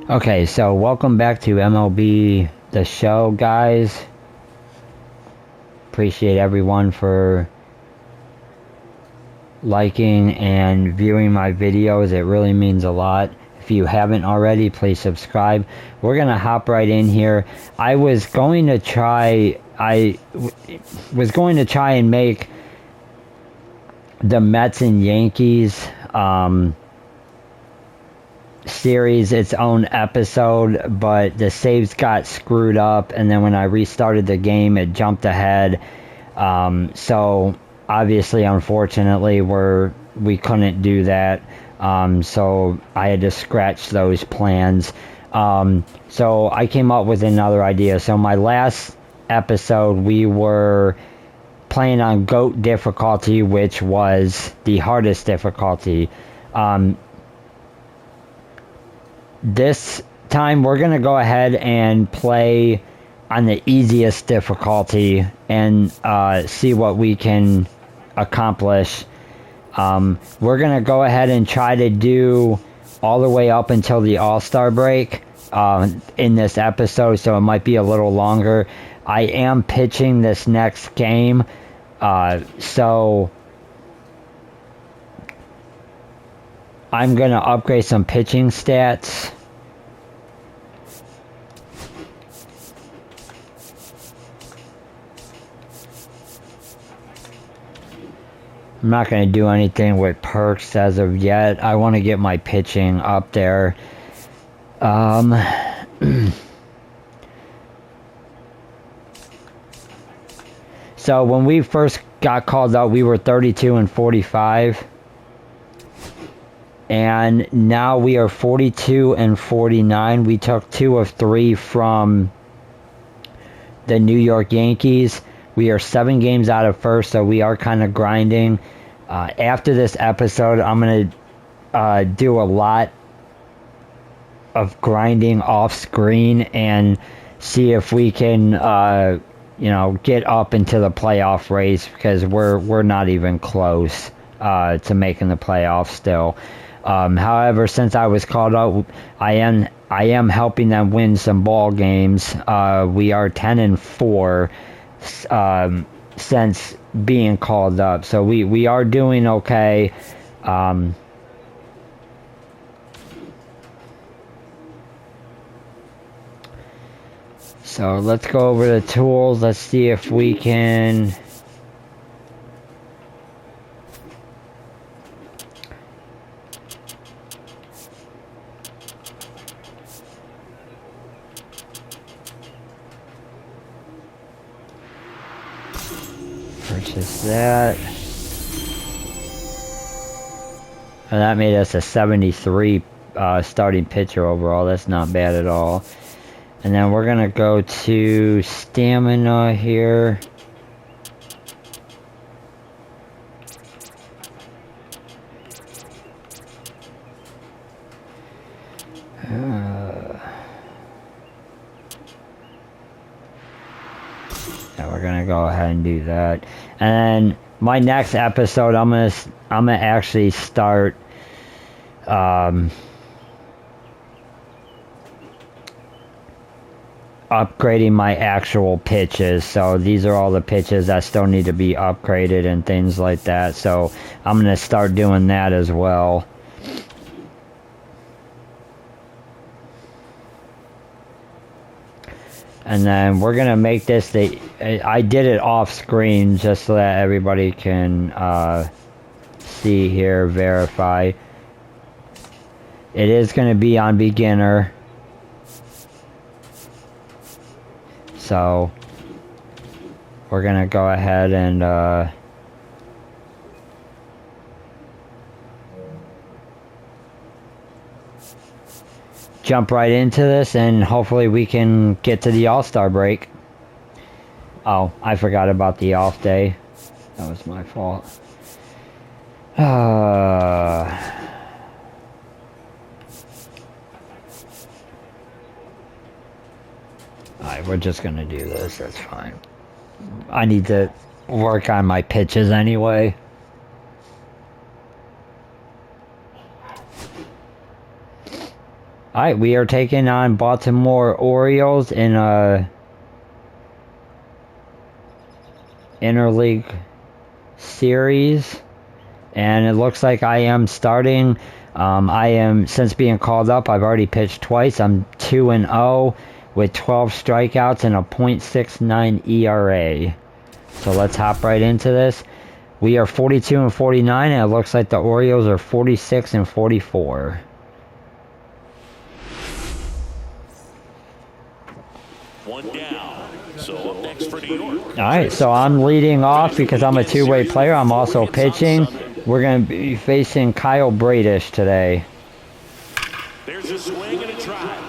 Okay, so welcome back to MLB The Show, guys. Appreciate everyone for liking and viewing my videos. It really means a lot. If you haven't already, please subscribe. We're gonna hop right in here. I was going to try and make the Mets and Yankees series its own episode, but the saves got screwed up, and then when I restarted the game it jumped ahead. So obviously, unfortunately, we couldn't do that. So I had to scratch those plans. So I came up with another idea. So my last episode we were playing on GOAT difficulty, which was the hardest difficulty. This time we're going to go ahead and play on the easiest difficulty and see what we can accomplish. We're going to go ahead and try to do all the way up until the All-Star break in this episode, so it might be a little longer. I am pitching this next game, so I'm going to upgrade some pitching stats. I'm not going to do anything with perks as of yet. I want to get my pitching up there. So when we first got called up, we were 32 and 45. And now we are 42 and 49. We took 2 of 3 from the New York Yankees. We are 7 games out of first, so we are kind of grinding. After this episode, I'm going to do a lot of grinding off screen and see if we can, get up into the playoff race, because we're not even close to making the playoffs still. However, since I was called up, I am helping them win some ball games. We are 10 and 4 since being called up, so we are doing okay. So let's go over the tools. Let's see if we can purchase that. And that made us a 73 starting pitcher overall. That's not bad at all. And then we're gonna go to stamina here. Yeah, we're gonna go ahead and do that. And then my next episode, I'm gonna actually start upgrading my actual pitches. So these are all the pitches that still need to be upgraded and things like that. So I'm gonna start doing that as well. And then we're gonna make this I did it off screen just so that everybody can see here, verify. It is gonna be on beginner. So we're gonna go ahead and jump right into this, and hopefully we can get to the All-Star break. Oh, I forgot about the off day. That was my fault. Alright, we're just gonna do this, that's fine. I need to work on my pitches anyway. Alright, we are taking on Baltimore Orioles in a interleague series. And it looks like I am starting. Since being called up, I've already pitched twice. I'm 2-0 with 12 strikeouts and a .69 ERA. So let's hop right into this. We are 42 and 49, and it looks like the Orioles are 46 and 44. One down. So up next for New York. Alright, so I'm leading off because I'm a two-way player. I'm also pitching. We're going to be facing Kyle Bradish today. There's a swing and a try.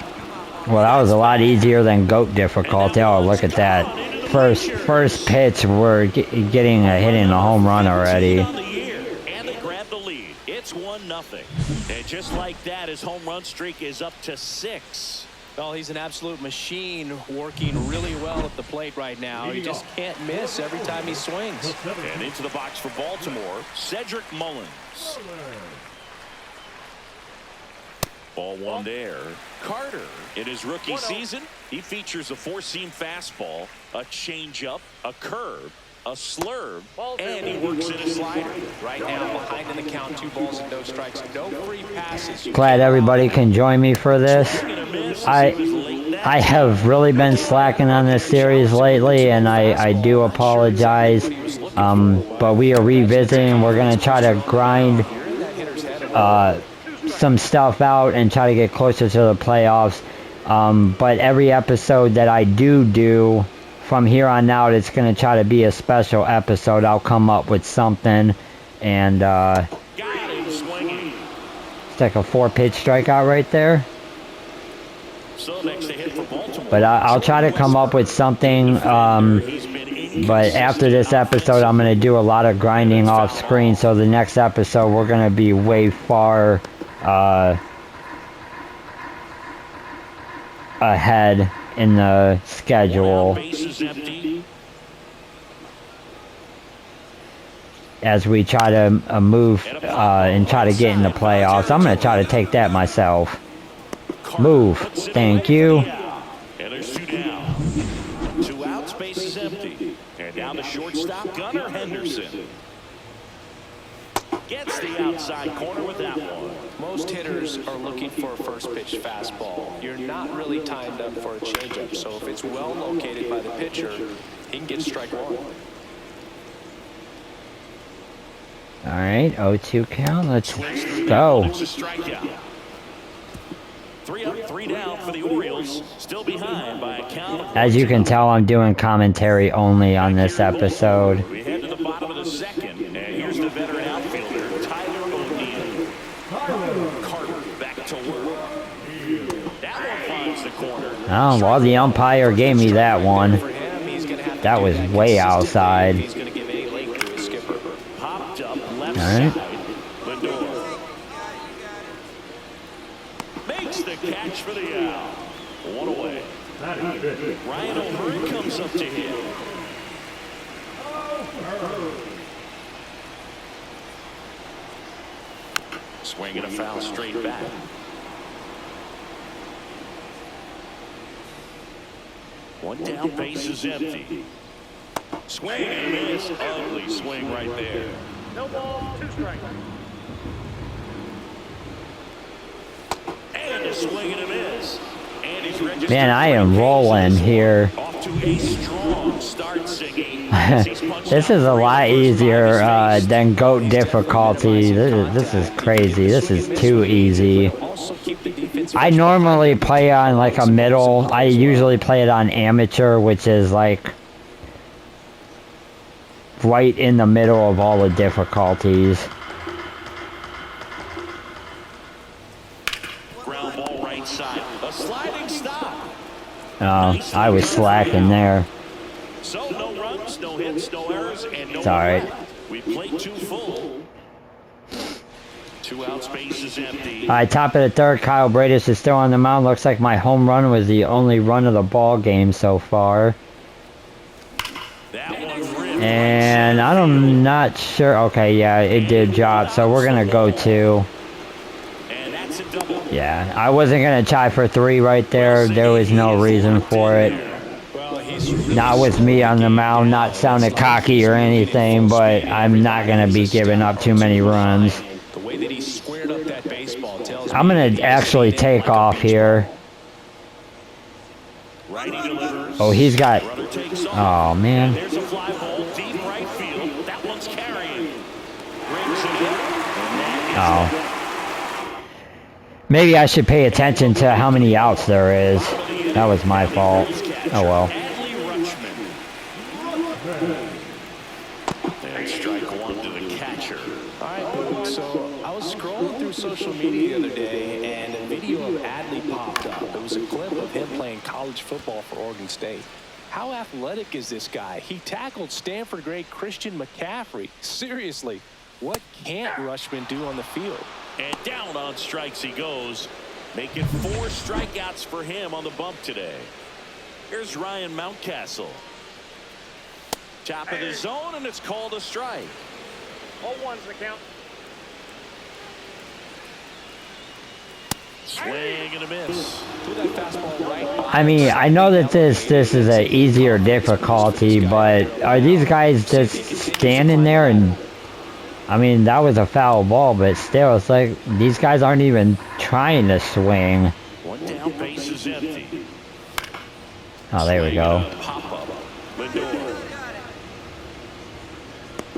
Well, that was a lot easier than GOAT difficulty. Oh, look at that. First pitch, we're getting a hit in a home run already. And they grab the lead. It's 1-0. And just like that, his home run streak is up to 6. Well, he's an absolute machine, working really well at the plate right now. He just can't miss every time he swings. And into the box for Baltimore, Cedric Mullins. Ball one there. Carter, in his rookie season, he features a four-seam fastball, a changeup, a curve, a slurve, and he works in a slider. Right now, behind in the count, 2 balls and no strikes, no free passes. Glad everybody can join me for this. I have really been slacking on this series lately, and I do apologize. But we are revisiting. We're going to try to grind some stuff out and try to get closer to the playoffs. But every episode that I do from here on out, it's going to try to be a special episode. I'll come up with something, and it's like a 4-pitch strikeout right there. But I'll try to come up with something. But after this episode, I'm going to do a lot of grinding off screen. So the next episode, we're going to be way far ahead in the schedule as we try to move and try to get in the playoffs. I'm going to try to take that myself. Move. Thank you. And there's 2 down. 2 outs, base is empty. And down to shortstop, Gunnar Henderson. Gets the outside corner with that one. Most hitters are looking for a first pitch fastball. You're not really timed up for a changeup, so if it's well located by the pitcher, he can get strike 1. All right, 0-2 count. Let's go. It's a strikeout. 3 up, 3 down for the Orioles. Still behind by a count. As you can tell, I'm doing commentary only on this episode. We head to the bottom of the second, and here's the veteran outfielder, Tyler O'Neill. Carter back to work. That one finds the corner. Oh, well, the umpire gave me that one. That was way outside. He's going to give any length to his skipper. Popped up left right. side. Lindor makes the catch for the out. 1 away. Ryan O'Hearn comes up to hit. Swinging a foul straight back. One down, base is empty. Swing and miss. Ugly swing right there. No ball, 2 strikes. And a swing and a miss. And he's registered. Man, I am rolling here. Off to a strong start, singing. This is a lot easier than GOAT difficulty. This is crazy. This is too easy. I normally play on like a middle. I usually play it on amateur, which is like right in the middle of all the difficulties. Ground ball right side. A sliding stop. Oh, I was slacking there. So no runs, no hits, no errors, and no. It's all right. We played 2 full. 2 outs, base is empty. All right, top of the third, Kyle Bradish is still on the mound. Looks like my home run was the only run of the ball game so far. And I'm not sure. Okay, yeah, it did drop. So we're going to go 2. And that's a double. Yeah, I wasn't going to try for 3 right there. There was no reason for it. Not with me on the mound, not sounding cocky or anything, but I'm not going to be giving up too many runs. The way that he squared up that baseball tells I'm going to actually take off here. Oh, he's got... Oh, man. There's a fly ball deep right field. That one's carrying. Brings it in. Oh. Maybe I should pay attention to how many outs there is. That was my fault. Oh, well. And strike 1 to the catcher. All right, so I was scrolling through social media the other day, and a video of Adley popped up. It was a clip of him playing college football for Oregon State. How athletic is this guy? He tackled Stanford great Christian McCaffrey. Seriously, what can't Rushman do on the field? And down on strikes he goes, making 4 strikeouts for him on the bump today. Here's Ryan Mountcastle. Top of the zone, and it's called a strike. 0-1's the count. Swing and a miss. I mean, I know that this is an easier difficulty, but are these guys just standing there and... I mean, that was a foul ball, but still, it's like these guys aren't even trying to swing. 1 down, base is empty. Oh, there we go. Pop-up. Lindor.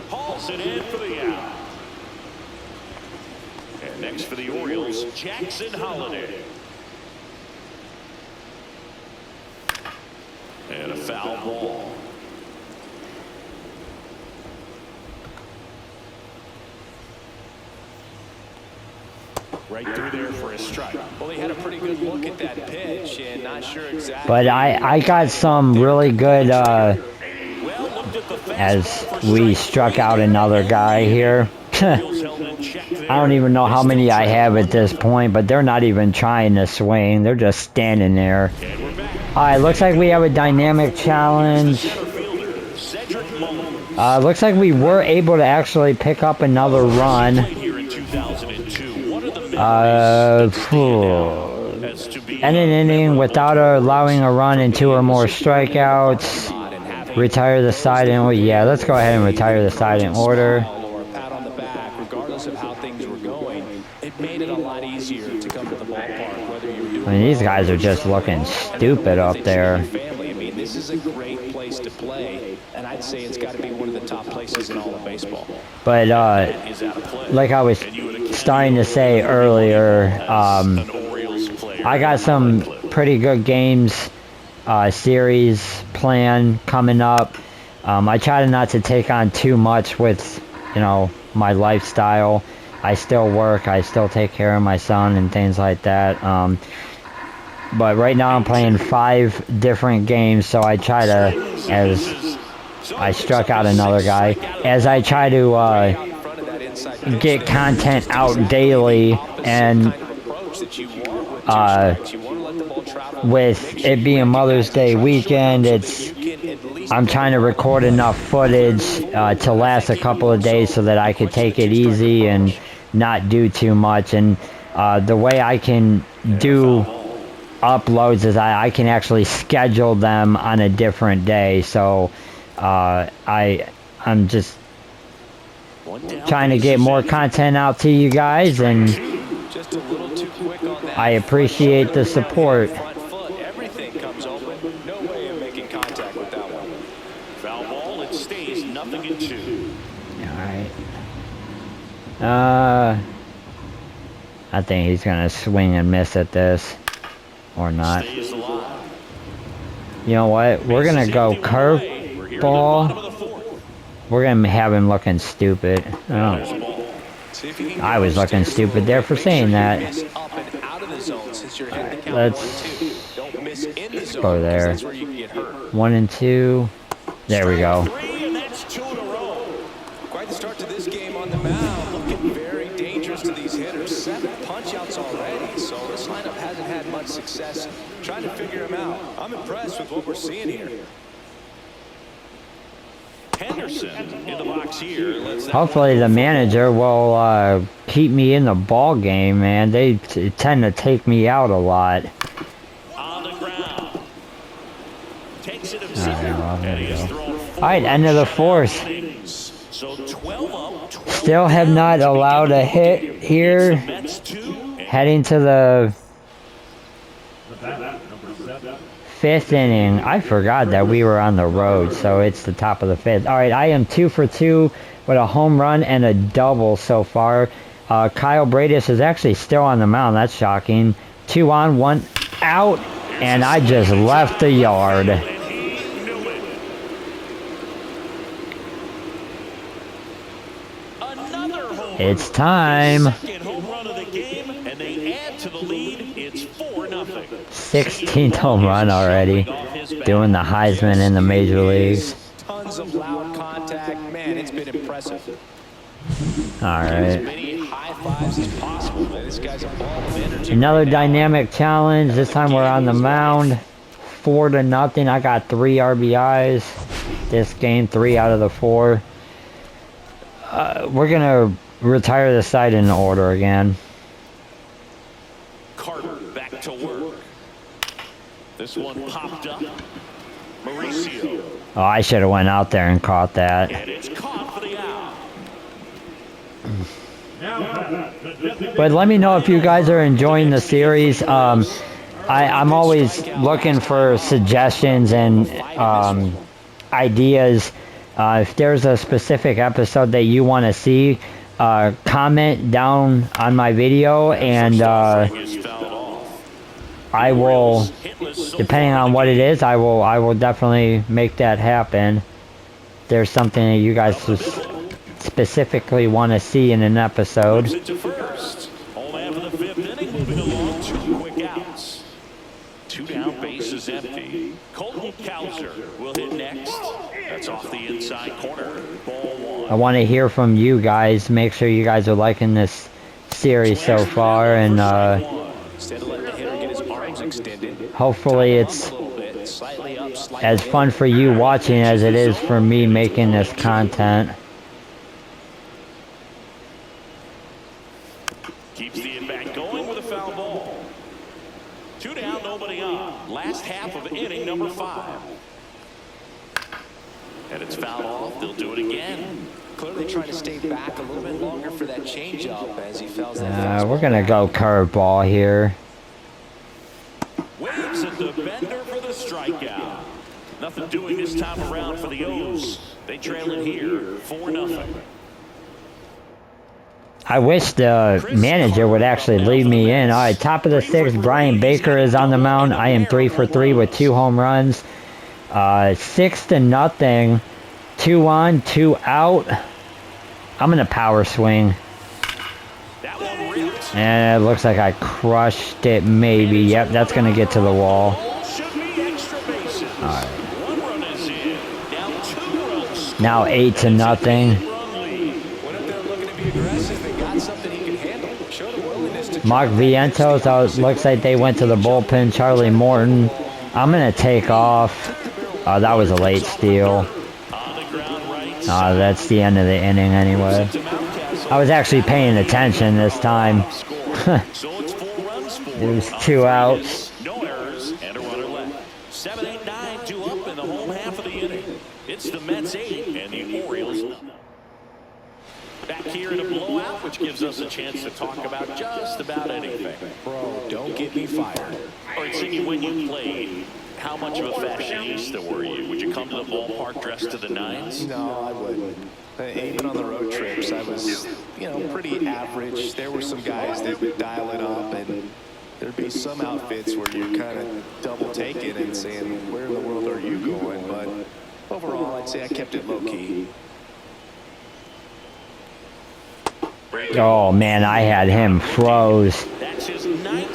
Hauls it in for the out. And next for the Orioles, Jackson Holliday. And a foul ball. Right through there for a strike. Well, he had a pretty good look at that pitch, and not sure exactly. But I got some really good, as we struck out another guy here. I don't even know how many I have at this point, but they're not even trying to swing. They're just standing there. Alright, looks like we have a dynamic challenge. Looks like we were able to actually pick up another run. End an inning without allowing a run and 2 or more strikeouts. Retire the side in... Yeah, let's go ahead and retire the side in order. Regardless of how things were going, it made it a lot easier to come to the ballpark. I mean, these guys are just looking stupid up there. I mean, this is a great place to play, and I'd say it's got to be one of the top places in all of baseball. But, like I was starting to say earlier, I got some pretty good games, series plan coming up. I try not to take on too much with, you know, my lifestyle. I still work, I still take care of my son and things like that. But right now I'm playing 5 different games, so I try to, as I struck out another guy, as I try to get content out daily, and with it being Mother's Day weekend, I'm trying to record enough footage to last a couple of days so that I could take it easy and not do too much. And the way I can do uploads is I can actually schedule them on a different day. So I'm just trying to get more content out to you guys, and I appreciate the support. Everything comes open. No way of making contact with that one. Foul ball, it stays 0-2. Alright. I think he's gonna swing and miss at this. Or not. Stays alive. You know what? We're gonna go curveball. We're gonna have him looking stupid. Oh. I was looking stupid there for saying that. Let's go there. 1 and 2. There we go. Quite the start to this game on the mound. Looking very dangerous to these hitters. 7 punch-outs already, so this lineup hasn't had much success trying to figure him out. I'm impressed with what we're seeing here. Henderson in the box here. Hopefully the manager will keep me in the ball game, man. They tend to take me out a lot. On the ground. Takes it All right, end of the fourth. So 12 up. 12 Still have not allowed a hit here. Heading to the fifth inning. I forgot that we were on the road, so it's the top of the fifth. All right, I am 2 for 2 with a home run and a double so far. Kyle Bradis is actually still on the mound. That's shocking. 2 on, 1 out, and I just left the yard. It's time. 16th home run already. Doing the Heisman in the major leagues. Tons of loud contact. Man, it's been impressive. All right. As many high fives as possible. Man, this guy's a ball of energy. Another dynamic challenge. This time we're on the mound. 4-0. I got 3 RBIs. This game, 3 out of the 4. We're gonna retire the side in order again. Carter back to work. This one popped up. Mauricio. Oh, I should have went out there and caught that. And it's caught for the out. But let me know if you guys are enjoying the series. I'm always looking for suggestions and ideas. If there's a specific episode that you want to see, comment down on my video, and I will, depending on what it is, I will definitely make that happen. If there's something that you guys specifically want to see in an episode. Two down, bases empty. Colton Cowser will hit next. That's off the inside corner. Ball 1. I want to hear from you guys. Make sure you guys are liking this series so far, and hopefully it's as fun for you watching as it is for me making this content. Keeps the in-back going with a foul ball. 2 down, nobody on. Last half of inning number 5. And it's fouled off. They'll do it again. Clearly trying to stay back a little bit longer for that changeup as he fouls that. We're gonna go curveball here. Waves at the bender for the strikeout. Nothing doing this time around for the O's. They trail it here 4-0. I wish the manager would actually leave me in. All right, top of the 6th, Brian Baker is on the mound. I am 3 for 3 with 2 home runs. 6-0. 2 on, 2 out. I'm gonna power swing. And it looks like I crushed it, maybe. Yep, that's gonna get to the wall. All right. Now 8-0. Mark Vientos, looks like they went to the bullpen. Charlie Morton. I'm going to take off. That was a late steal. That's the end of the inning anyway. I was actually paying attention this time. It was 2 outs. No errors and a runner left. 7-8-9, 2 up in the home half of the inning. It's the Mets 8 and the Orioles 0. Back here in a blowout, which gives us a chance to talk about just about anything. Bro, don't get me fired. All right, Siggy, when you played, how much of a fashionista were you? Would you come to the ballpark dressed to the nines? No, I wouldn't. Even on the road trips, I was, pretty average. There were some guys that would dial it up, and there'd be some outfits where you're kind of double taking and saying, where in the world are you going? But overall, I'd say I kept it low key. Oh man, I had him froze.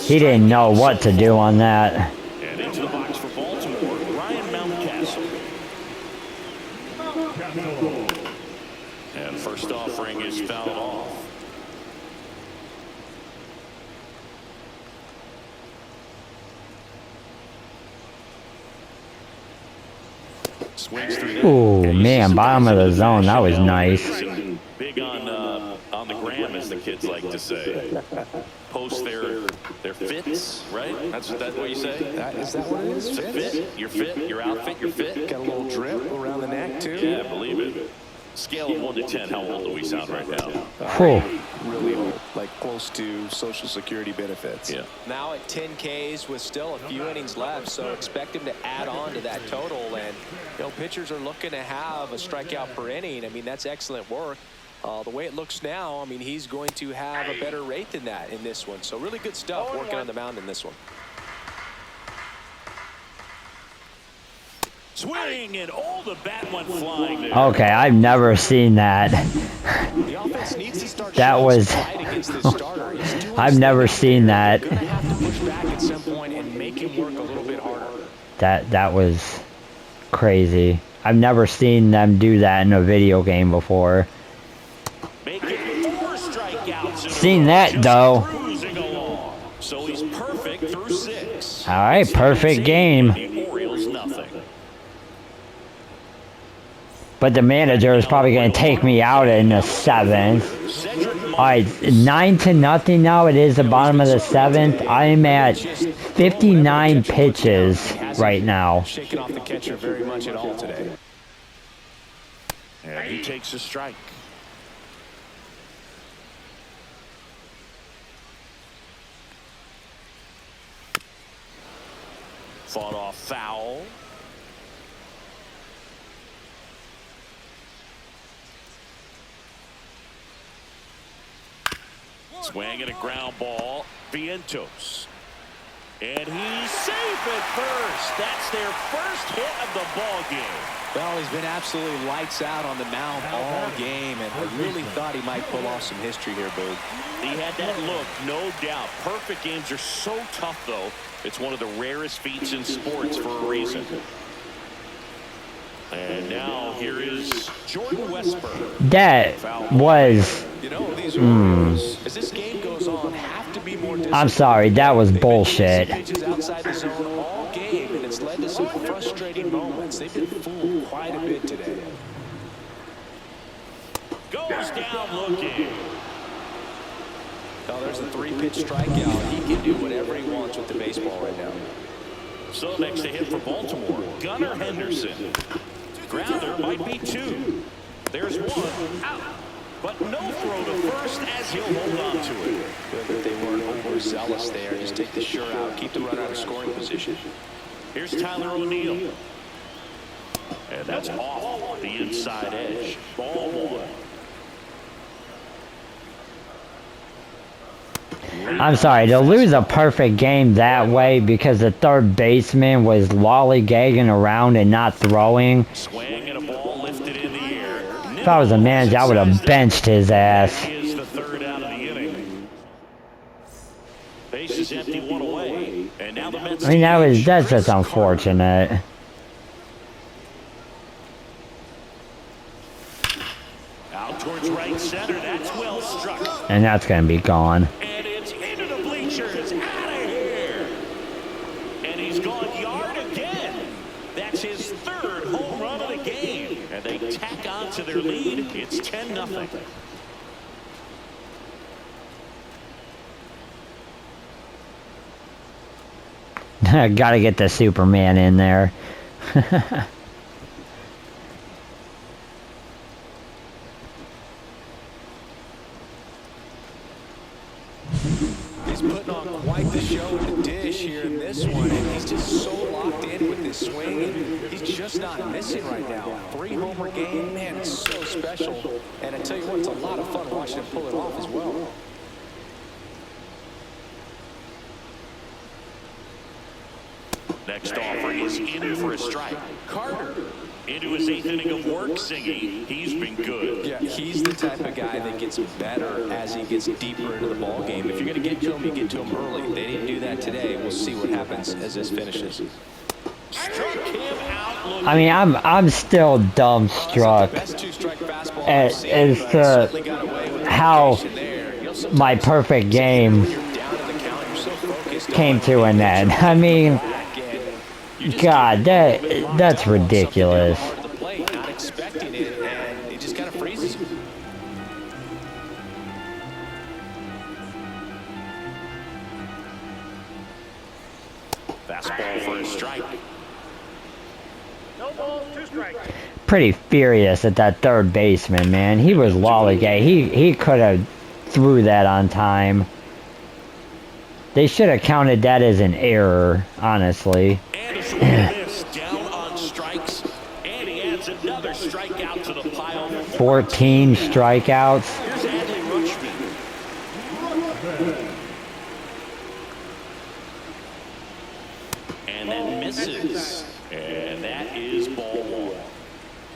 He didn't know what to do on that. And into the box for Baltimore, Ryan Mountcastle. And first offering is fouled off. Swings through that. Ooh, man, bottom of the zone. That was nice. Big on the gram, as the kids like to say. Post their fits, right? That's what you say? Is that what it is? It's a fit. Your fit, your outfit, your fit. Got a little drip around the neck, too. Yeah, believe it. Scale of 1 to 10, how old do we sound right now? Really old, like close to Social Security benefits. Yeah. Now at 10 Ks with still a few innings left, so expect him to add on to that total. And, you know, pitchers are looking to have a strikeout per inning. I mean, that's excellent work. The way it looks now, I mean, he's going to have a better rate than that in this one. So really good stuff working on the mound in this one. Swing, and all the bat went flying there. Okay, I've never seen that. The offense needs to start That was... against this starter. I've never seen that. Gonna have to push back at some point and make him work a little bit harder. That was crazy. I've never seen them do that in a video game before. Seen that though. So he's perfect through 6. All right, perfect game. The Orioles nothing. But the manager is probably going to take me out in the 7th. All right, 9-0 now. It is the bottom of the 7th. I'm at 59 pitches right now. Shaking off the catcher very much at all today. And he takes a strike. Fought off foul. Swing and a ground ball. Vientos. And he's safe at first. That's their first hit of the ball game. Well, he's been absolutely lights out on the mound all game, and I really thought he might pull off some history here, Boog. He had that look, no doubt. Perfect games are so tough, though. It's one of the rarest feats in sports for a reason. And now here is Jordan Westburg. That was... You know, these rules, as this game goes on, have to be more I'm sorry, that was bullshit. pitches outside the zone all game, and it's led to some frustrating moments. They've been fooled quite a bit today. Goes down looking. Now there's a 3-pitch strikeout. He can do whatever he wants with the baseball right now. So next to hit for Baltimore, Gunnar Henderson. Grounder might be 2. There's 1 out. But no throw to first as he'll hold on to it. Good that they weren't overzealous there. Just take the sure out. Keep the runner out of scoring position. Here's Tyler O'Neill. And that's off the inside edge. Ball 1. I'm sorry, to lose a perfect game that way because the third baseman was lollygagging around and not throwing. Swing and a ball lifted in the air. If I was a manager, I would have benched his ass. He is the third out of the inning. Base is empty, 1 away. And now the Mets. I mean, that's just unfortunate. Out towards right center. That's well struck. And that's going to be gone. And it's into the bleachers. Out of here. And he's gone yard again. That's his 3rd home run of the game. And they tack on to their lead. It's 10-0. Gotta get the Superman in there. He's putting on quite the show in the dish here in this one, and he's just so locked in with this swing, and he's just not missing right now. 3-homer game, man, it's so special. And I tell you what, it's a lot of fun watching him pull it off as well. Next offer is in for a strike. Carter into his 8th inning of work singing. He's been good. Yeah, he's the type of guy that gets better as he gets deeper into the ball game. If you're going to get to him, you get to him early. They didn't do that today. We'll see what happens as this finishes. Struck him out looking. I mean, I'm still dumbstruck as to how my perfect game came to an end. I mean, God, that's ridiculous. Hard to the plate, not expecting it, and it just kind of freezes you. Fastball for a strike. No balls, 2 strikes. Pretty furious at that third baseman, man. He was lollygag. He could have threw that on time. They should have counted that as an error, honestly. And a swing and miss down on strikes. And he adds another strikeout to the pile. 14 strikeouts. Here's Adley Rutschman. And that misses. And that is ball 1.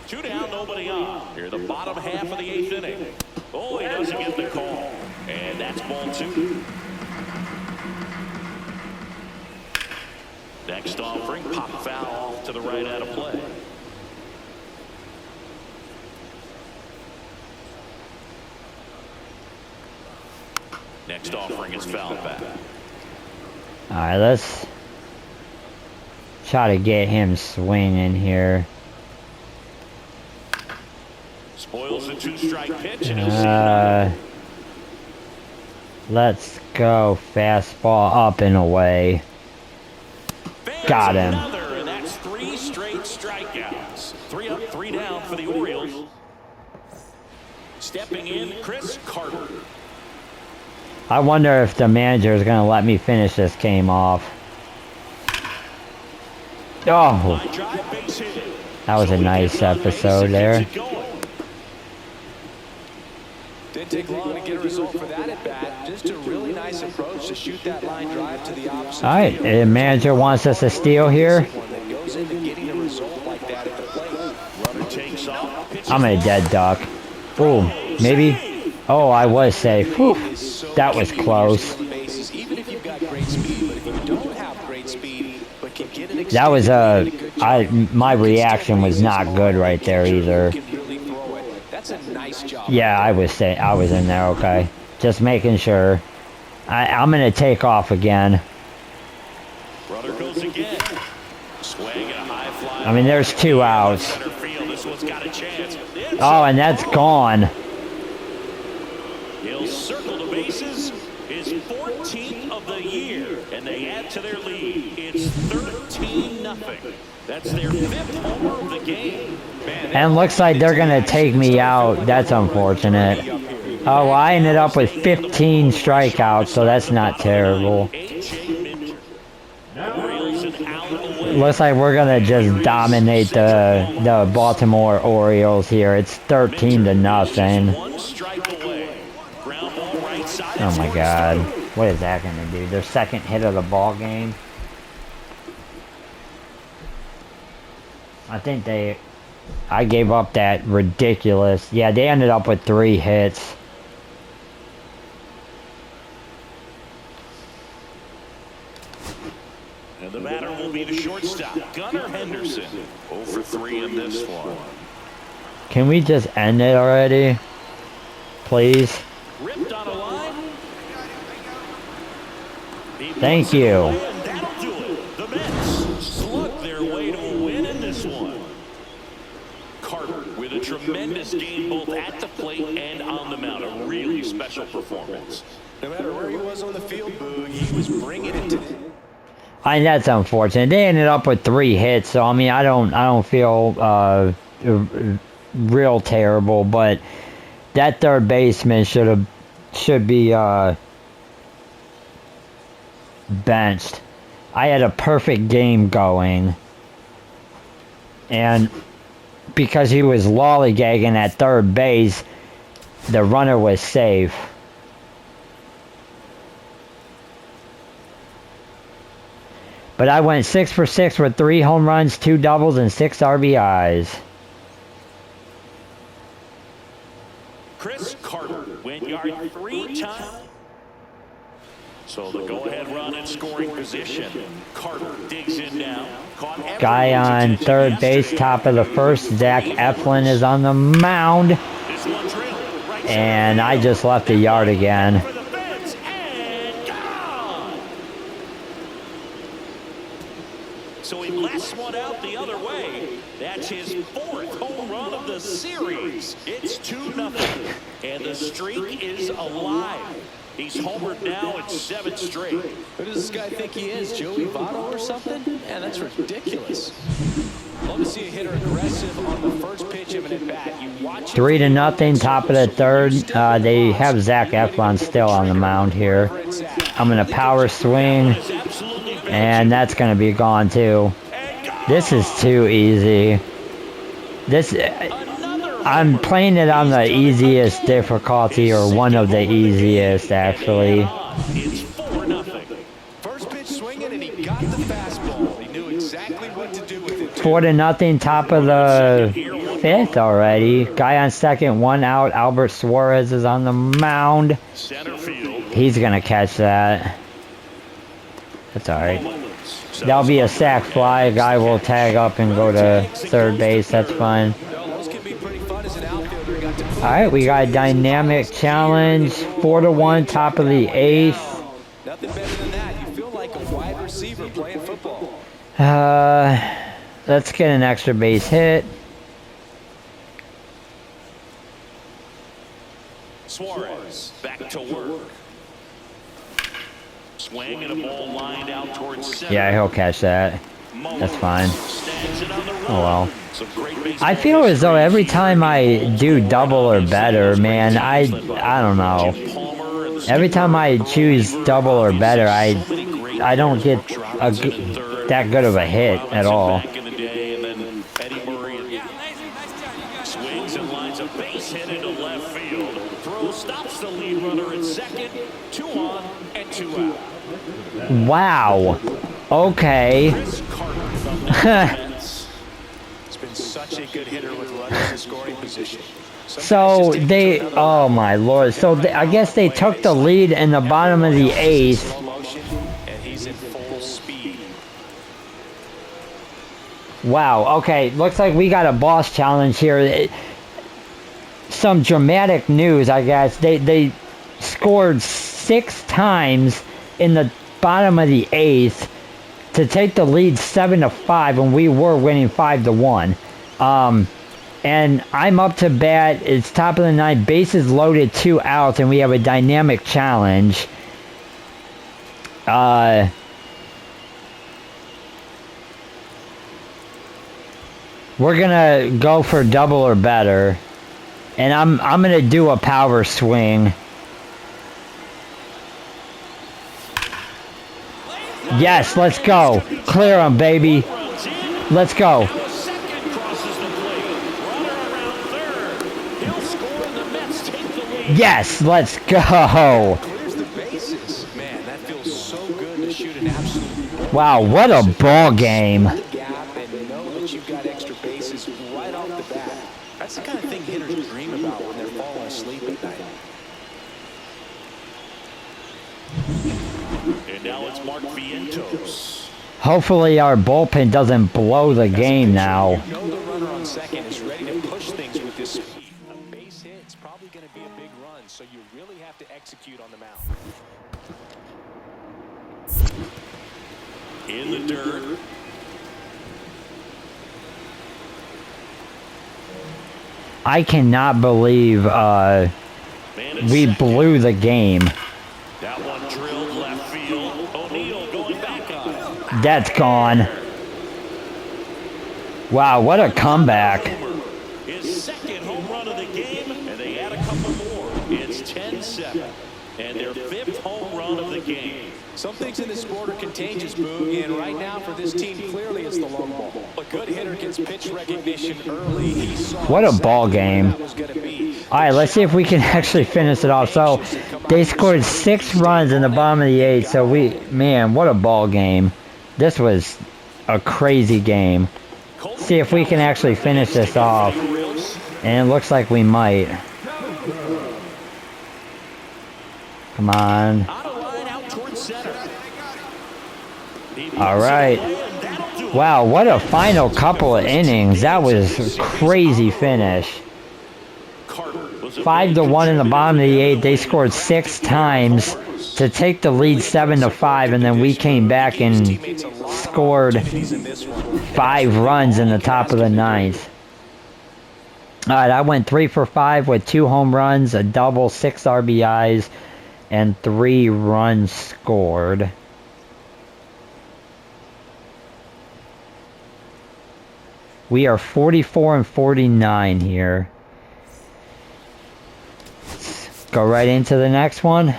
2 down, nobody on. Here the bottom half of the 8th inning. Oh, he doesn't get the call. And that's ball 2. Next offering, pop foul off to the right out of play. Next offering is fouled back. Alright, let's try to get him swinging here. Spoils the 2-strike pitch. And let's go fastball up and away. Got him. Another, and that's 3 straight strikeouts. 3 up, 3 down for the Orioles. Stepping in, Chris Carter. I wonder if the manager is going to let me finish this game off. Oh, Line drive, base hit. that was a nice episode there. Didn't take long to get a result for that at bat. Just a really nice approach to shoot that line drive to the opposite. All right, the manager wants us to steal here. One that goes into getting a result like that at the plate. Runner takes off. pitches I'm a dead duck. Ooh, maybe. Oh, I was safe. Whew, that was close. Even if you've got great speed, but if you don't have great speed, but can get an That was my reaction was not good right there either. That's a nice job. Yeah, I was in there. Okay, just making sure. I'm gonna take off again. Runner goes again. Swing and a high fly. I mean, there's 2 outs. Center field. This one's got a chance. Oh, and that's gone. He'll circle the bases. His 14th of the year, and they add to their lead. It's 13-0. That's their 5th homer of the game. And looks like they're gonna take me out. That's unfortunate. Oh, well, I ended up with 15 strikeouts, so that's not terrible. Looks like we're gonna just dominate the Baltimore Orioles here. It's 13-0. Oh my God, what is that gonna do? Their second hit of the ball game. I gave up that ridiculous. Yeah, they ended up with 3 hits. And the batter will be the shortstop, Gunnar Henderson. 0 for 3 in this one. Can we just end it already? Please? Ripped on a line. Thank you. That'll do it. The Mets slug their way to a win in this one. Carter with a tremendous game both at the plate and on the mound. A really special performance. No matter where he was on the field, Boo, he was bringing it to. That's unfortunate. They ended up with 3 hits, so I mean, I don't feel real terrible, but that third baseman should be benched. I had a perfect game going, and because he was lollygagging at third base, the runner was safe. But I went 6 for 6 with 3 home runs, 2 doubles, and 6 RBIs. Chris Carter went yard 3 times. So the go-ahead run in scoring position. Carter digs in now. Guy on third base, top of the first. Zach Eflin is on the mound. And I just left the yard again. so he lasts one out the other way. That's his 4th home run of the series. It's 2-0, and the streak is alive. He's homered now in 7 straight. Who does this guy think he is, Joey Votto or something? Man, that's ridiculous. Love to see a hitter aggressive on the first pitch of an at-bat. You watch 3-0, top of the 3rd. They have Zach Eflin still on the mound here. I'm going to power swing, and that's going to be gone too. This is too easy. I'm playing it on the easiest difficulty, or one of the easiest, actually. It's 4-0. first pitch swinging, and he got the fastball. He knew exactly what to do with it. 4-0, top of the 5th already. Guy on second, 1 out. Albert Suarez is on the mound. Center field. He's gonna catch that. That's alright. That'll be a sac fly. A guy will tag up and go to 3rd base. That's fine. Alright, we got a dynamic challenge. 4-1, top of the 8th. Nothing better than that. You feel like a wide receiver playing football. Let's get an extra base hit. Suarez back to work. Swing and a ball lined out towards center. Yeah, he'll catch that. That's fine. Oh well. I feel as though every time I do double or better, man, I don't know. Every time I choose double or better, I don't get that good of a hit at all. Swings and lines a base hit into left field. Throw stops the lead runner at second. 2 on and 2 out. Wow. Okay. It's been such a good hitter with runners in scoring position. So they, oh my lord. So I guess they took the lead in the bottom of the 8th. And he's in full speed. Wow. Okay. Looks like we got a boss challenge here. Some dramatic news, I guess. They scored 6 times in the bottom of the 8th to take the lead 7-5, and we were winning 5-1. And I'm up to bat. It's top of the 9th, bases loaded, 2 outs, and we have a dynamic challenge. We're gonna go for double or better, and I'm gonna do a power swing. Yes, let's go. Clear him, baby. Let's go. Yes, let's go. Wow, what a ball game. That's the kind of thing hitters dream about when they're falling asleep at night. And now it's Mark Vientos. Hopefully our bullpen doesn't blow the game now. You know the runner on second is ready to push things with this speed. A base hit, it's probably going to be a big run, so you really have to execute on the mound. In the dirt. I cannot believe we blew the game. That one drilled left field. O'Neal going back on. That's gone. Wow, what a comeback. His second home run of the game, and they add a couple more. It's 10-7, and their 5th home run of the game. Some things in this sport are contagious, Boog, and right now for this team, clearly it's the long ball. A good hitter gets pitch recognition early. He saw what a ball game. All right, let's see if we can actually finish it off. So they scored 6 runs in the bottom of the 8th. So man, what a ball game. This was a crazy game. See if we can actually finish this off. And it looks like we might. Come on. All right. Wow, what a final couple of innings. That was a crazy finish. 5-1 in the bottom of the 8th. They scored 6 times to take the lead 7-5, and then we came back and scored Opportunities in this one. 5 runs in the top of the 9th. Alright, I went 3 for 5 with 2 home runs, a double, 6 RBIs, and 3 runs scored. We are 44 and 49 here. Let's go right into the next one.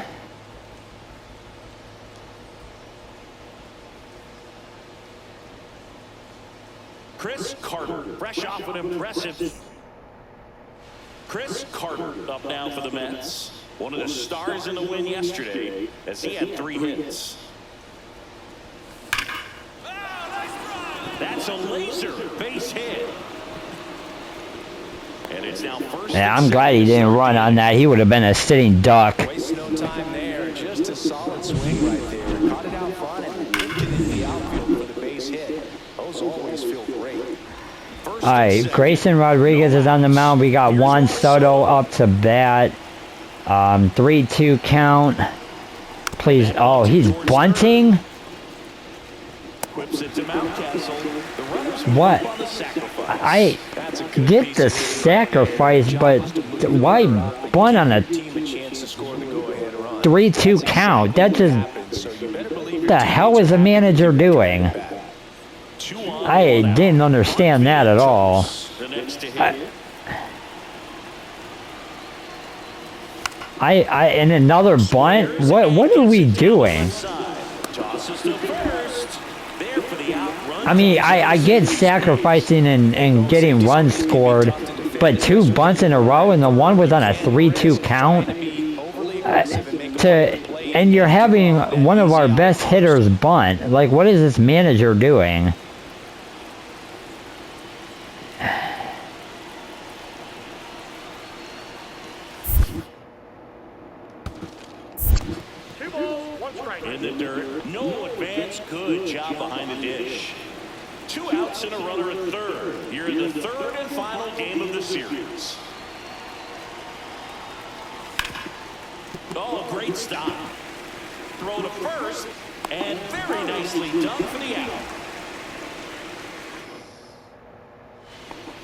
Chris Carter, fresh off an impressive. Chris Carter up now for the Mets. One of the stars in the win yesterday as he had 3 hits. That's a laser base hit. And it's now first. Yeah, I'm glad he didn't run on that. He would have been a sitting duck. Waste no time there. Just a solid swing right there. Caught it out front and lifted it in the outfield for the base hit. Those always feel great. Alright, Grayson Rodriguez is on the mound. We got Juan Soto up to bat. 3-2 count. Please. Oh, he's bunting? What? I get the sacrifice, but why bunt on a 3-2 count? That just... the hell is the manager doing? I didn't understand that at all. And another bunt? What are we doing? I mean, I get sacrificing and getting runs scored, but 2 bunts in a row and the one was on a 3-2 count? And you're having one of our best hitters bunt. Like, what is this manager doing? In the dirt, no advance, good job behind the dish. 2 outs and a runner at third. You're in the 3rd and final game of the series. Oh, great stop. Throw to first, and very nicely done for the out.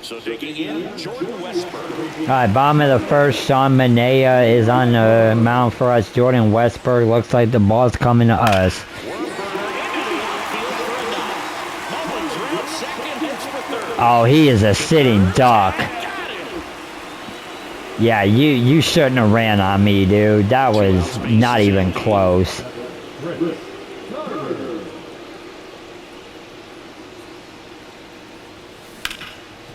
So digging in, Jordan Westberg. Alright, bottom of the first, Sean Manea is on the mound for us. Jordan Westberg, looks like the ball's coming to us. Oh, he is a sitting duck. Yeah, you shouldn't have ran on me, dude. That was not even close.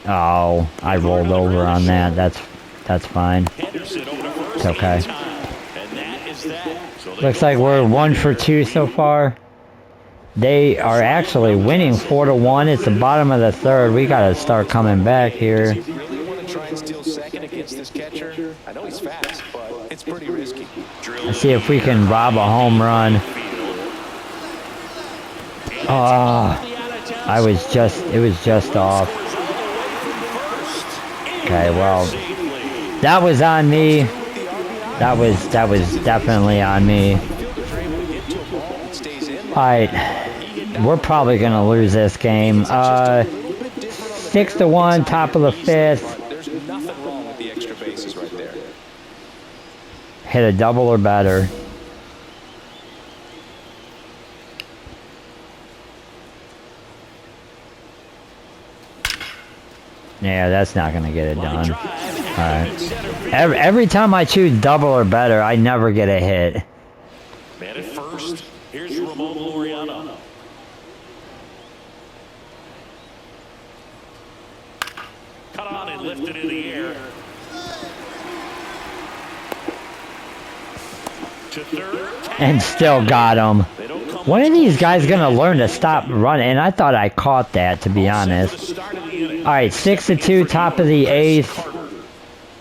Oh, I rolled over on that. That's fine. It's okay. Looks like we're 1 for 2 so far. They are actually winning 4-1. It's the bottom of the 3rd. We gotta start coming back here. Really want to try and steal second against this catcher. I know he's fast, but it's pretty risky. Let's see if we can rob a home run. It was just off. Okay, well, that was on me. That was definitely on me. Alright, we're probably gonna lose this game. 6-1, top of the 5th. There's nothing wrong with the extra bases right there. Hit a double or better. Yeah, that's not gonna get it done. Alright. Every time I choose double or better, I never get a hit. Man at first, here's Ramon Laureano. Cut on and lifted in the air. To third. And still got him. When are these guys gonna learn to stop running? And I thought I caught that, to be honest. Alright, 6-2, top of the 8th.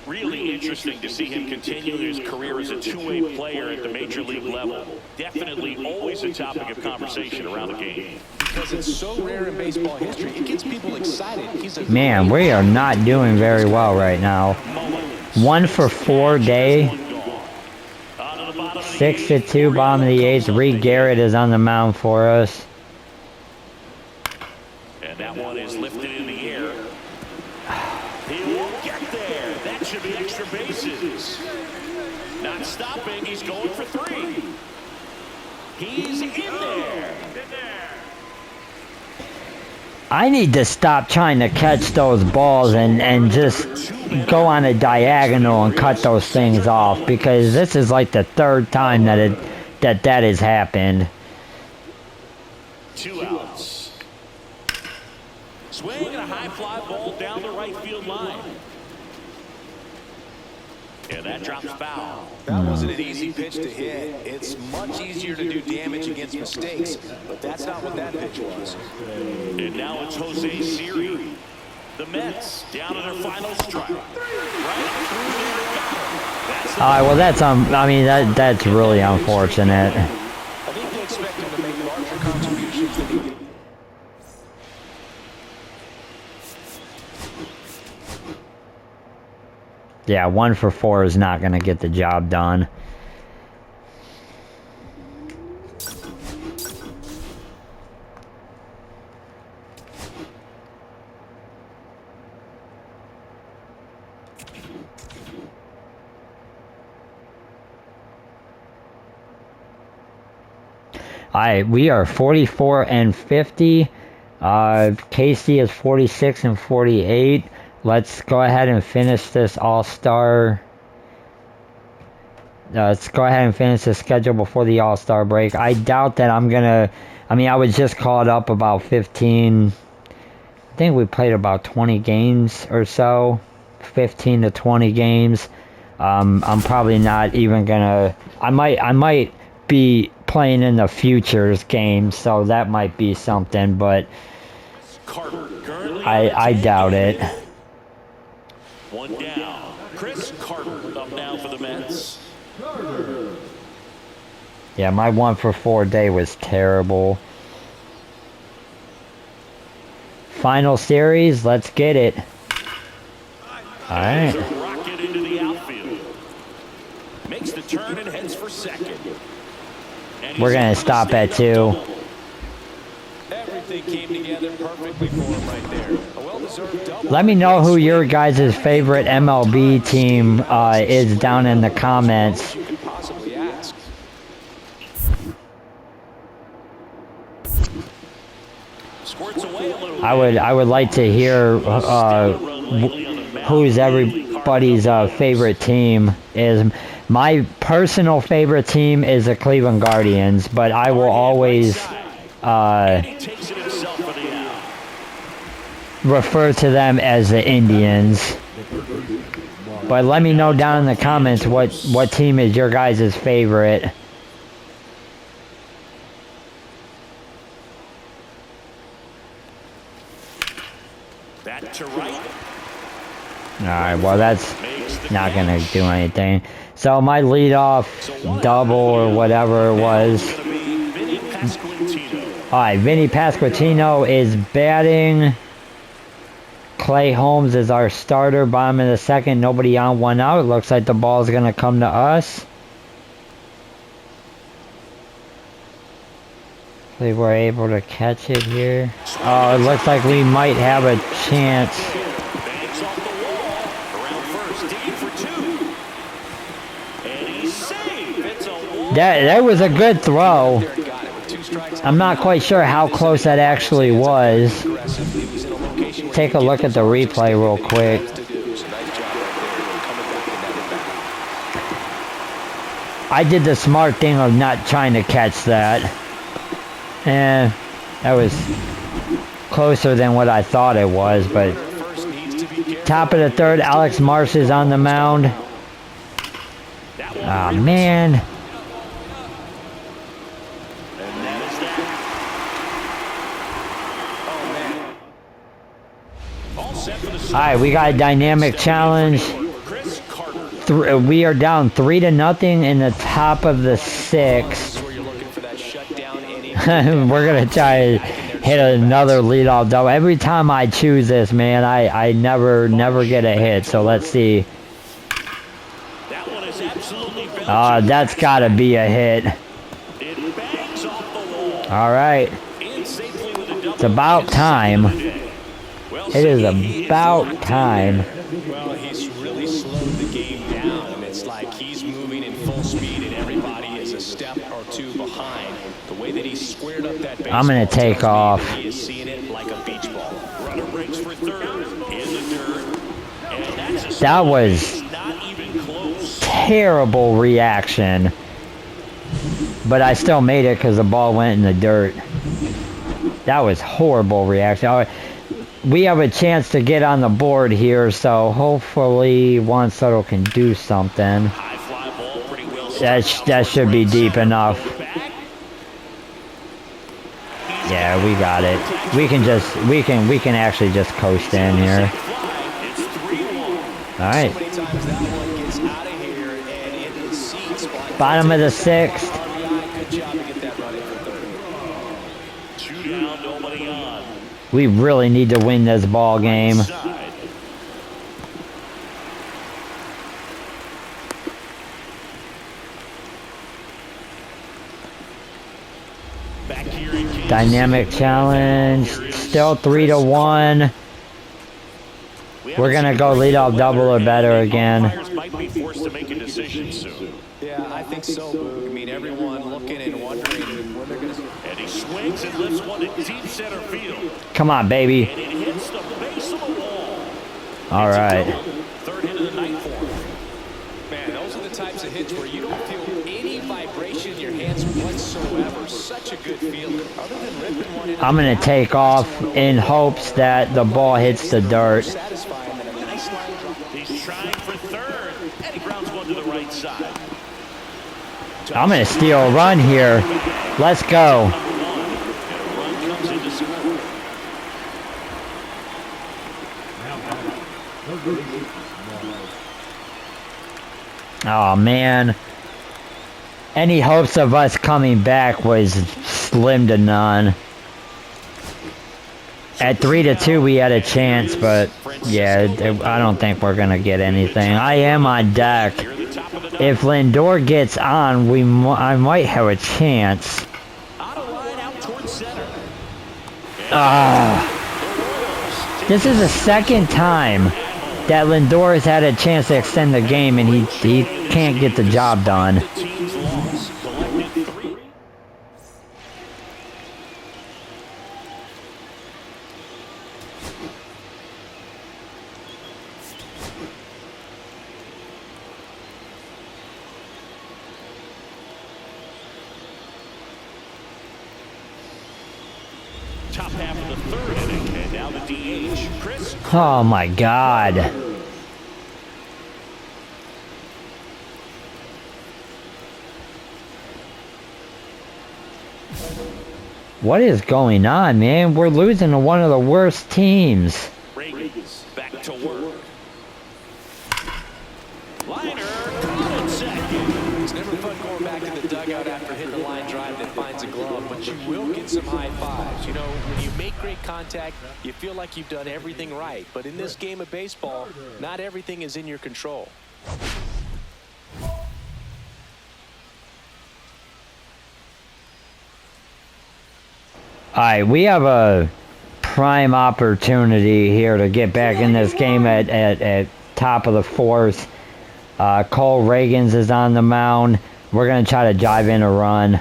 Really interesting to see him continue his career as a two-way player at the major league level. Definitely always a topic of conversation around the game. Because it's so rare in baseball history, it gets people excited. Man, we are not doing very well right now. 1 for 4 day. 6-2, bottom of the 8th. Reed Garrett is on the mound for us. And that one is lifted in the air. He won't get there. That should be extra bases. Not stopping. He's going for 3. He's in there. I need to stop trying to catch those balls and just go on a diagonal and cut those things off, because this is like the 3rd time that has happened. 2 outs. Swing and a high fly ball down the right field line. And that drops foul. That wasn't an easy pitch to hit. It's much easier to do damage against mistakes, but that's not what that pitch was. And now it's Jose Siri. The Mets down to their final strike. Right through there. All right, well that's really unfortunate. I think they expect him to make larger contributions than he did. Yeah, 1 for 4 is not going to get the job done. All right, we are 44 and 50. Casey is 46 and 48. Let's go ahead and finish this All-Star. Let's go ahead and finish the schedule before the All-Star break. I doubt that I'm going to... I was just caught up about 15... I think we played about 20 games or so. 15 to 20 games. I'm probably not even going to... I might be playing in the futures game, so that might be something, but... I doubt it. 1 down. Chris Carter up now for the Mets. Yeah, my 1 for 4 day was terrible. Final series, let's get it. Alright. Rocket into the outfield. Makes the turn and heads for second. We're going to stop at 2. Everything came together perfectly for him right there. A well-deserved double. Let me know who your guys' favorite MLB team is down in the comments. You could possibly ask. Squirts away a little. I would like to hear who's everybody's favorite team is. My personal favorite team is the Cleveland Guardians, but I will always refer to them as the Indians. But let me know down in the comments what team is your guys' favorite. Back to right. Alright, well that's not gonna do anything. So my leadoff double or whatever it was. Alright, Vinny Pasquantino is batting. Clay Holmes is our starter. Bottom of the second, nobody on, 1 out. It looks like the ball is gonna come to us. Hopefully we're able to catch it here. Oh, it looks like we might have a chance. That was a good throw. I'm not quite sure how close that actually was. Take a look at the replay real quick. I did the smart thing of not trying to catch that. And that was closer than what I thought it was, but top of the third, Alex Marsh is on the mound. Ah, man. Alright, we got a dynamic challenge. We are down 3-0 in the top of the 6th. We're going to try to hit another leadoff double. Every time I choose this, man, I never get a hit. So let's see. That's got to be a hit. Alright. It's about time. Well, It is he about locked in time. there. Well, he's really slowed the game down, and it's like he's moving in full speed, and everybody is a step or two behind. The way that he squared up that baseball I'm gonna take tells me off. that he is seeing it like a beach ball. Runner breaks for third in the dirt. And that's a That stolen was base, not even close. terrible reaction. But I still made it because the ball went in the dirt. That was horrible reaction. All right, we have a chance to get on the board here, so hopefully Juan Soto can do something. High fly ball, pretty well That should be deep enough. Yeah, we got it. We can actually just coast in here. It's 3-1. All right. So many times that one gets out of here and into the seats. Bottom of the sixth. RBI, good job to get that run in for third. 2 down, nobody on. We really need to win this ball game. Side. Back here in Kansas Dynamic City. challenge. Still 3-1. We We're haven't gonna seen go great leadoff weather, double or and better the again. umpires might be forced to make a decision soon. Yeah, I think so, Boog. I mean, everyone looking and wondering when they're going to... And he swings and lifts one to deep center field. Come on, baby. And it hits the base of the wall. All It's a right. double. Third hit of the night for him. Man, those are the types of hits where you don't feel any vibration in your hands whatsoever. Such a good feeling. Other than ripping one in. I'm gonna take off in hopes that the ball hits the dirt. Satisfying than a nice line drive. He's trying for third. And he grounds one to the right side. I'm gonna steal a run here. Let's go. Number one. And a run comes in to score. Oh man. Any hopes of us coming back was slim to none. At 3-2 we had a chance, but yeah, I don't think we're gonna get anything. I am on deck. Here at the top of the ninth. If Lindor gets on, I might have a chance. Out of line, out towards center. This is the second time that Lindor has had a chance to extend the game, and he can't get the job done. The team's loss. Collected 3. Top half of the third inning, and now the DH, Chris. Oh my God. What is going on, man? We're losing to one of the worst teams. Reagan's back to work. Liner, caught at second. It's never fun going back to the dugout after hitting a line drive that finds a glove, but you will get some high fives. You know, when you make great contact, you feel like you've done everything right. But in this game of baseball, not everything is in your control. Alright, we have a prime opportunity here to get back in this game at top of the fourth. Cole Reagans is on the mound. We're going to try to drive in a run.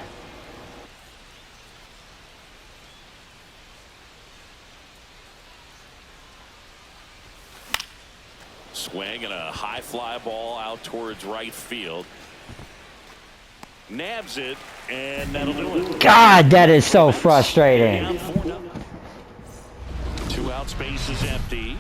Swing and a high fly ball out towards right field. Nabs it, and that'll do it. God, that is so frustrating. Down 4-0. 2 out, space is empty.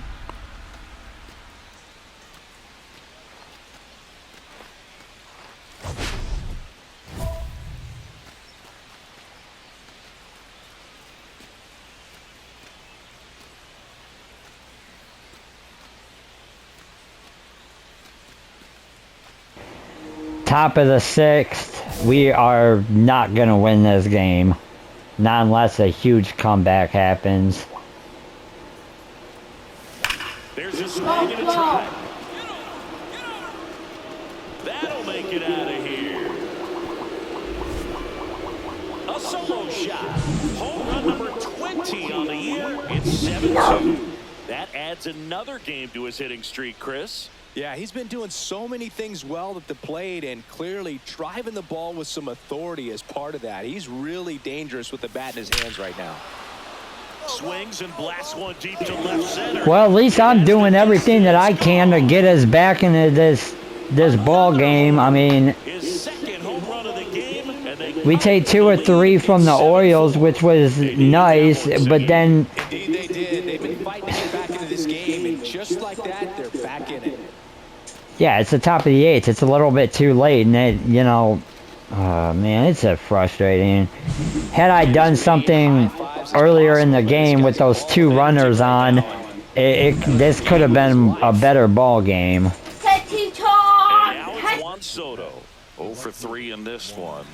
Top of the sixth. We are not going to win this game. Not unless a huge comeback happens. There's a swing and a try. That'll make it out of here. A solo shot. Home run number 20 on the It's 7-2. That adds another game to his hitting streak, Chris. Yeah, he's been doing so many things well at the plate and clearly driving the ball with some authority as part of that. He's really dangerous with the bat in his hands right now. Swings and blasts one deep to left center. Well, at least I'm doing everything that I can to get us back into this ball game. I mean, His second home run of the game, and they we take 2 or 3 from the Orioles, which was nice, but then Indeed they did. They've been fighting to get back into this game, and just like that, they're back in it. yeah, it's the top of the 8th. It's a little bit too late, and it, you know, man, it's frustrating. Had I done something earlier in the game with those 2 runners on, this could have been a better ball game. And now it's Juan Soto. 0 for 3 in this one.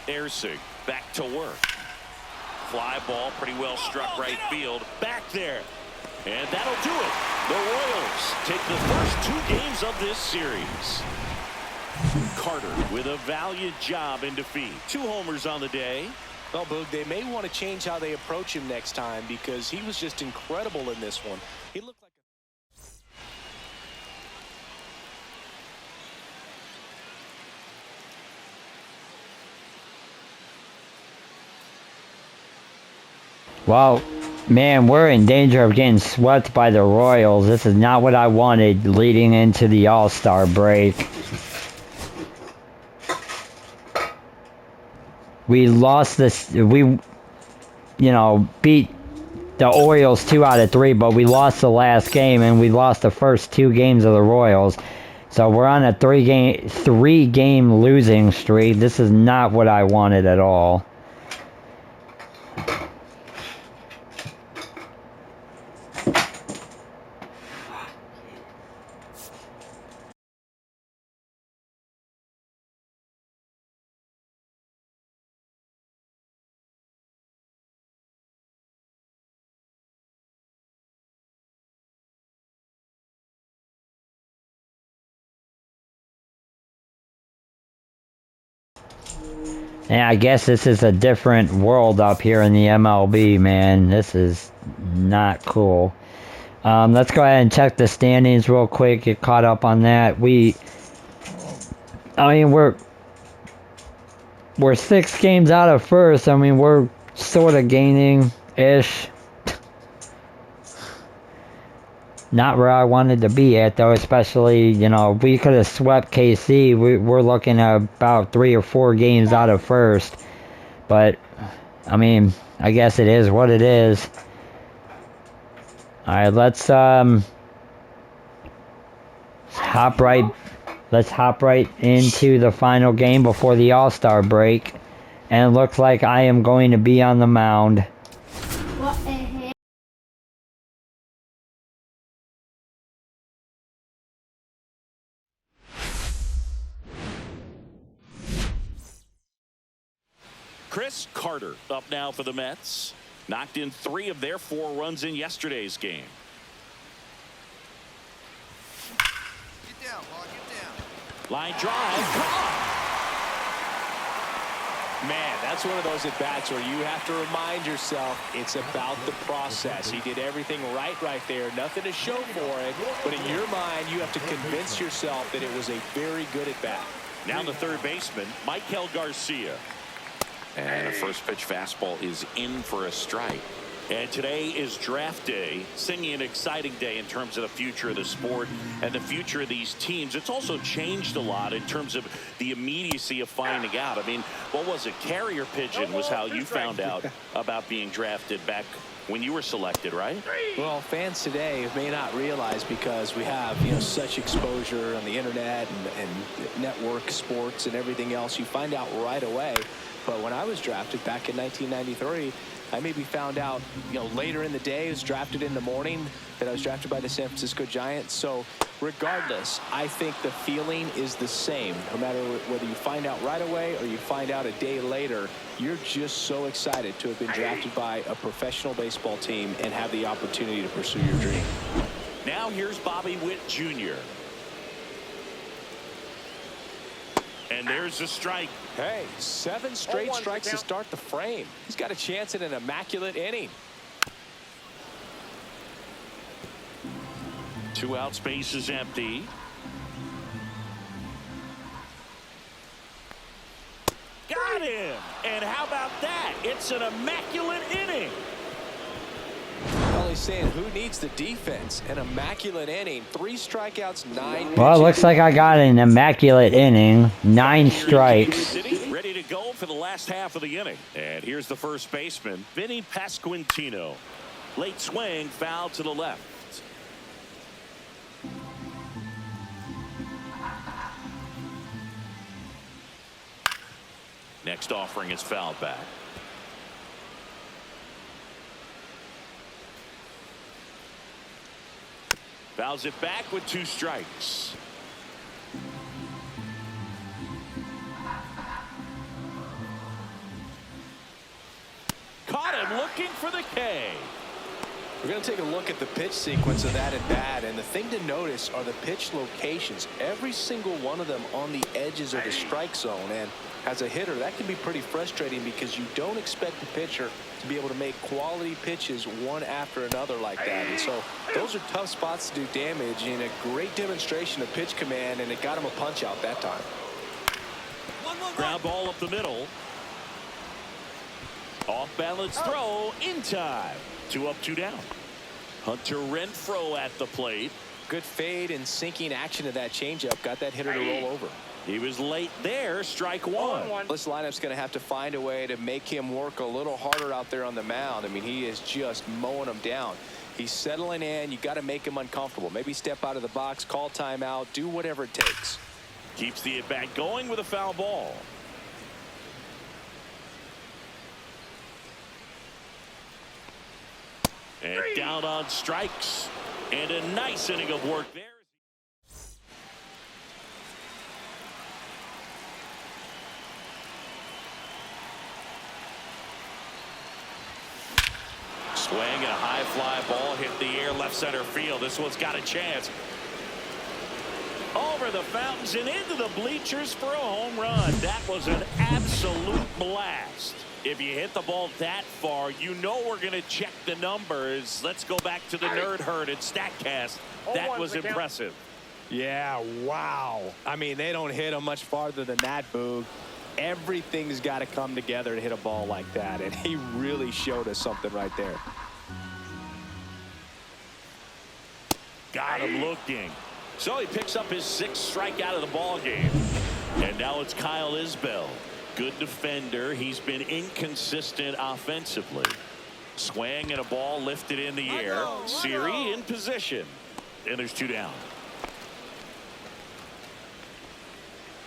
Ersig back to work. Fly ball pretty well struck right field. Back there. And that'll do it. The Royals take the first 2 games of this series. Carter with a valiant job in defeat. 2 homers on the day. Well, Boog, they may want to change how they approach him next time because he was just incredible in this one. He looked like Well, man, we're in danger of getting swept by the Royals. This is not what I wanted leading into the All-Star break. We lost this, we, beat the Orioles 2 out of 3, but we lost the last game, and we lost the first 2 games of the Royals. So we're on a 3-game losing streak. This is not what I wanted at all. And I guess this is a different world up here in the MLB, man. This is not cool. Let's go ahead and check the standings real quick, get caught up on that. We're 6 games out of first. I mean, we're sort of gaining-ish. Not where I wanted to be at, though, especially, we could have swept KC. We're looking at about 3 or 4 games out of first. But, I mean, I guess it is what it is. Alright, let's hop right into the final game before the All-Star break. And it looks like I am going to be on the mound. Chris Carter up now for the Mets. Knocked in 3 of their 4 runs in yesterday's game. Get down, ball, get down. Line drive. Man, that's one of those at-bats where you have to remind yourself it's about the process. He did everything right there. Nothing to show for it. But in your mind, you have to convince yourself that it was a very good at-bat. Now the third baseman, Michael Garcia. And a first pitch fastball is in for a strike. And today is draft day, singing an exciting day in terms of the future of the sport and the future of these teams. It's also changed a lot in terms of the immediacy of finding out. I mean, what was it? Carrier pigeon was how you found out about being drafted back when you were selected, right? Well, fans today may not realize because we have, such exposure on the internet and network sports and everything else. You find out right away. But when I was drafted back in 1993, I maybe found out, later in the day. I was drafted in the morning that I was drafted by the San Francisco Giants. So regardless, I think the feeling is the same. No matter whether you find out right away or you find out a day later, you're just so excited to have been drafted by a professional baseball team and have the opportunity to pursue your dream. Now here's Bobby Witt Jr. And there's a strike. Hey, 7 straight strikes to start the frame. He's got a chance at an immaculate inning. 2 out, space is empty. Got him! And how about that? It's an immaculate inning. Well, he's saying who needs the defense? An immaculate inning. 3 strikeouts, 9 Well, it looks pitches. like I got an immaculate inning. 9 strikes. Ready to go for the last half of the inning. And here's the first baseman, Vinny Pasquantino. Late swing, foul to the left. Next offering is fouled back. Fouls it back with 2 strikes. Caught him looking for the K. We're going to take a look at the pitch sequence of that at bat, and the thing to notice are the pitch locations. Every single one of them on the edges of the strike zone, and as a hitter, that can be pretty frustrating because you don't expect the pitcher to be able to make quality pitches one after another like that. And so those are tough spots to do damage, and a great demonstration of pitch command, and it got him a punch out that time. Ground ball up the middle. Off balance throw in time. 2 up, 2 down. Hunter Renfroe at the plate. Good fade and sinking action of that changeup got that hitter to roll over. He was late there. Strike 1. This lineup's going to have to find a way to make him work a little harder out there on the mound. I mean, he is just mowing them down. He's settling in. You got to make him uncomfortable. Maybe step out of the box, call timeout, do whatever it takes. Keeps the at-bat going with a foul ball. And down on strikes. And a nice inning of work there. Swing and a high fly ball hit the air left center field. This one's got a chance. Over the fountains and into the bleachers for a home run. That was an absolute blast. If you hit the ball that far, you know we're going to check the numbers. Let's go back to the Nerd Herd and StatCast. That was impressive. Yeah, wow. I mean, they don't hit him much farther than that, Boog. Everything's got to come together to hit a ball like that, and he really showed us something right there. Got him looking. So he picks up his 6th strikeout of the ball game. And now it's Kyle Isbell. Good defender. He's been inconsistent offensively. Swing and a ball lifted in the air. Siri in position. And there's 2 down.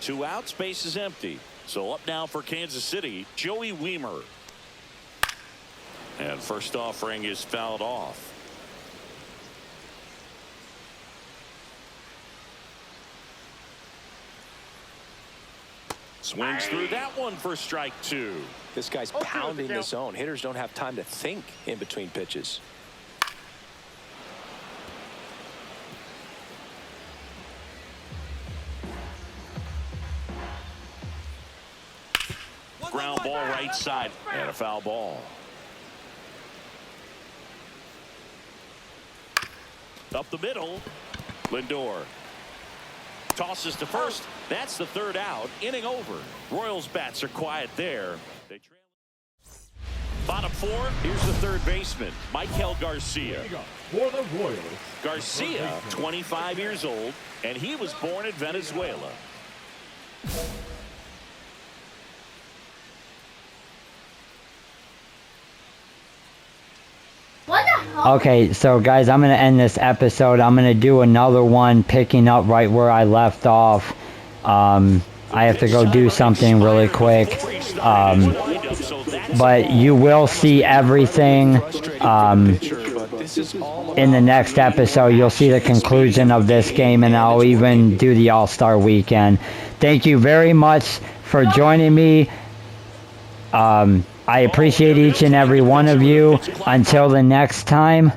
2 out. Space is empty. So up now for Kansas City, Joey Weimer. And first offering is fouled off. Swings through that one for strike 2. This guy's pounding the zone. Hitters don't have time to think in between pitches. Ground ball right side and a foul ball. Up the middle, Lindor tosses to first. That's the 3rd out. Inning over. Royals bats are quiet there. They trail. Bottom 4. Here's the 3rd baseman, Michael Garcia. For the Royals, Garcia, 25 years old, and he was born in Venezuela. Okay, so guys, I'm going to end this episode. I'm going to do another one picking up right where I left off. I have to go do something really quick. But you will see everything in the next episode. You'll see the conclusion of this game, and I'll even do the All-Star Weekend. Thank you very much for joining me. I appreciate each and every one of you. Until the next time.